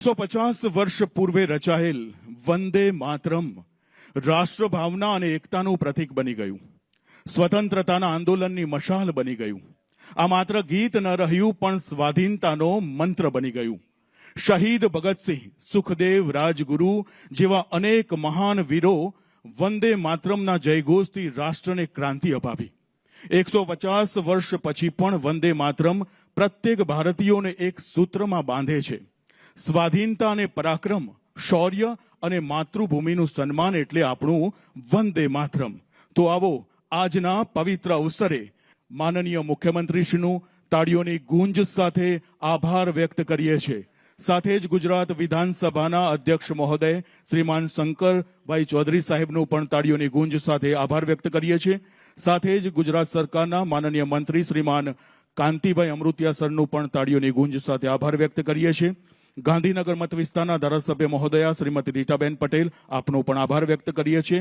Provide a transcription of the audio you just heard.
150 વર્ષ પૂર્વે રચાયેલ વંદે માતરમ રાષ્ટ્રભાવના અને એકતાનું પ્રતીક બની ગયું. સ્વતંત્રતાના આંદોલનની મશાલ બની ગયું. આ માત્ર ગીત ન રહ્યું પણ સ્વાધીનતાનો મંત્ર બની ગયું. શહીદ ભગતસિંહ, સુખદેવ, રાજગુરુ જેવા અનેક મહાન વીરો વંદે માતરમના જયઘોષથી રાષ્ટ્રને ક્રાંતિ અપાવી. 150 વર્ષ પછી પણ વંદે માતરમ પ્રત્યેક ભારતીયોને એક સૂત્રમાં બાંધે છે. સ્વાધીનતા અને પરાક્રમ, શૌર્ય અને માતૃભૂમિનું સન્માન એટલે આપણું વંદે માતરમ. તો આવો આજના પવિત્ર અવસરે માનનીય મુખ્યમંત્રીશ્રીનું તાળીઓની ગુંજ સાથે આભાર વ્યક્ત કરીએ છીએ. સાથે જ ગુજરાત વિધાનસભાના અધ્યક્ષ મહોદય શ્રીમાન શંકરભાઈ ચૌધરી સાહેબનું પણ તાળીઓની ગુંજ સાથે આભાર વ્યક્ત કરીએ છીએ. સાથે જ ગુજરાત સરકારના માનનીય મંત્રી શ્રીમાન કાંતિભાઈ અમૃતિયા સરનું પણ તાળીઓની ગુંજ સાથે આભાર વ્યક્ત કરીએ છીએ. ગાંધીનગર મત વિસ્તારના ધારાસભ્ય મહોદયા શ્રીમતી રીટાબેન પટેલ, આપનો પણ આભાર વ્યક્ત કરીએ છીએ.